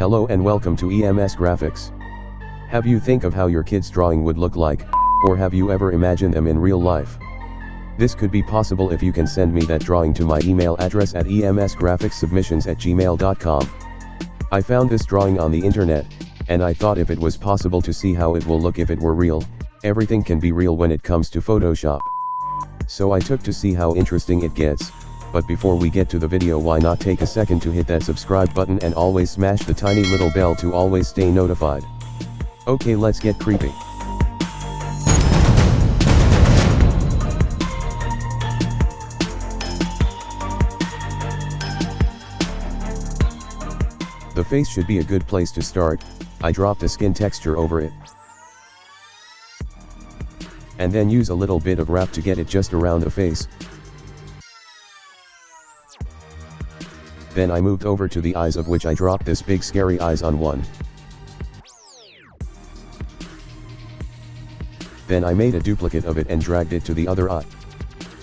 Hello and welcome to EMS Graphics. Have you think of how your kid's drawing would look like, or have you ever imagined them in real life? This could be possible if you can send me that drawing to my email address at emsgraphicssubmissions@gmail.com. I found this drawing on the internet, and I thought if it was possible to see how it will look if it were real. Everything can be real when it comes to Photoshop. So I took to see how interesting it gets. But before we get to the video, why not take a second to hit that subscribe button and always smash the tiny little bell to always stay notified. Okay, let's get creepy. The face should be a good place to start. I dropped a skin texture over it. And then use a little bit of wrap to get it just around the face. Then I moved over to the eyes, of which I dropped this big scary eyes on one. Then I made a duplicate of it and dragged it to the other eye.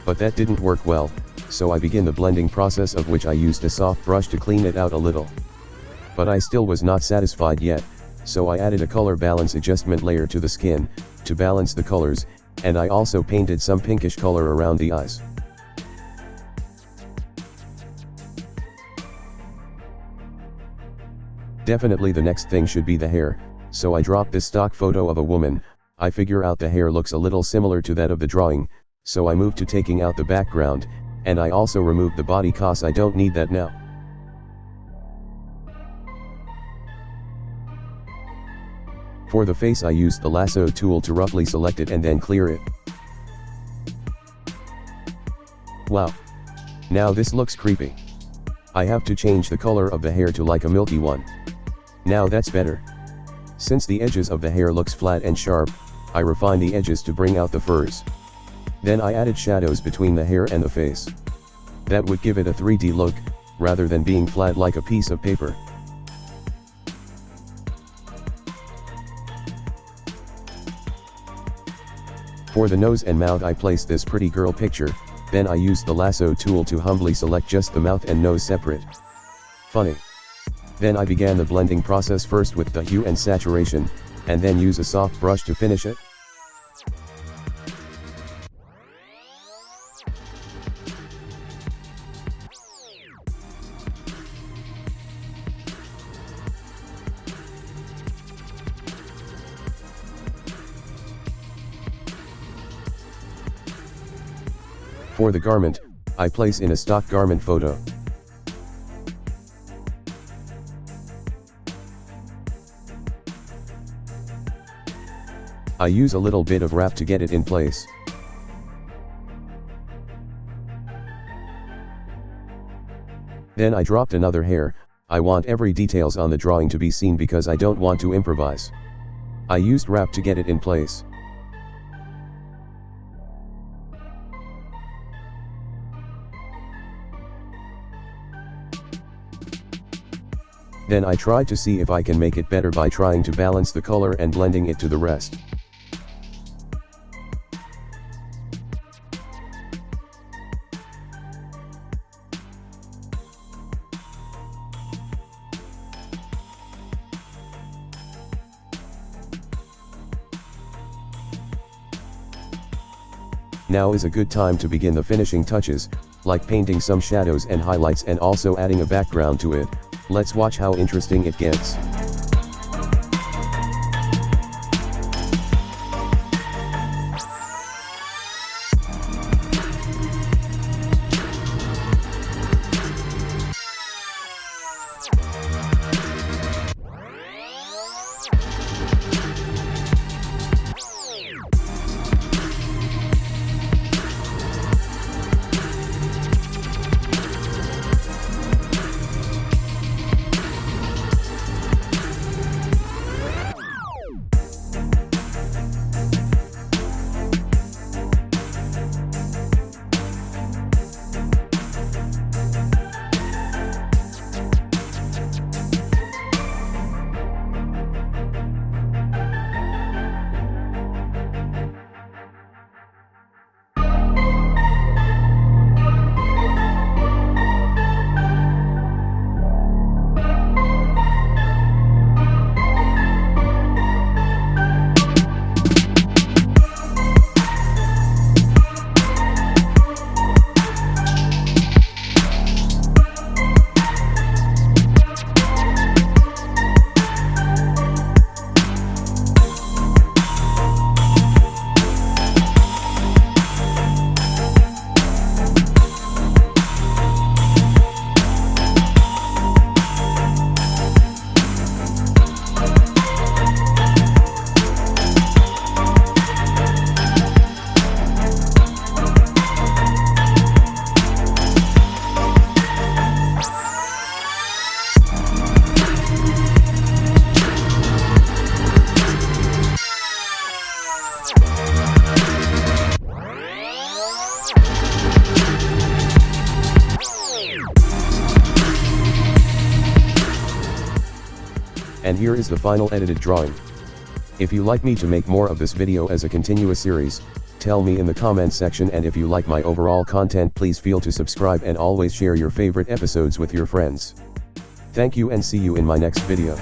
But that didn't work well, so I began the blending process, of which I used a soft brush to clean it out a little. But I still was not satisfied yet, so I added a color balance adjustment layer to the skin, to balance the colors, and I also painted some pinkish color around the eyes. Definitely the next thing should be the hair, so I dropped this stock photo of a woman. I figure out the hair looks a little similar to that of the drawing, so I moved to taking out the background, and I also removed the body cause I don't need that now. For the face I used the lasso tool to roughly select it and then clear it. Wow! Now this looks creepy. I have to change the color of the hair to like a milky one. Now that's better. Since the edges of the hair looks flat and sharp, I refined the edges to bring out the furs. Then I added shadows between the hair and the face. That would give it a 3D look, rather than being flat like a piece of paper. For the nose and mouth I placed this pretty girl picture, then I used the lasso tool to humbly select just the mouth and nose separate. Funny. Then I began the blending process, first with the hue and saturation, and then use a soft brush to finish it. For the garment, I place in a stock garment photo. I use a little bit of wrap to get it in place. Then I dropped another hair. I want every details on the drawing to be seen because I don't want to improvise. I used wrap to get it in place. Then I tried to see if I can make it better by trying to balance the color and blending it to the rest. Now is a good time to begin the finishing touches, like painting some shadows and highlights and also adding a background to it. Let's watch how interesting it gets. And here is the final edited drawing. If you like me to make more of this video as a continuous series, tell me in the comments section, and if you like my overall content, please feel to subscribe and always share your favorite episodes with your friends. Thank you and see you in my next video.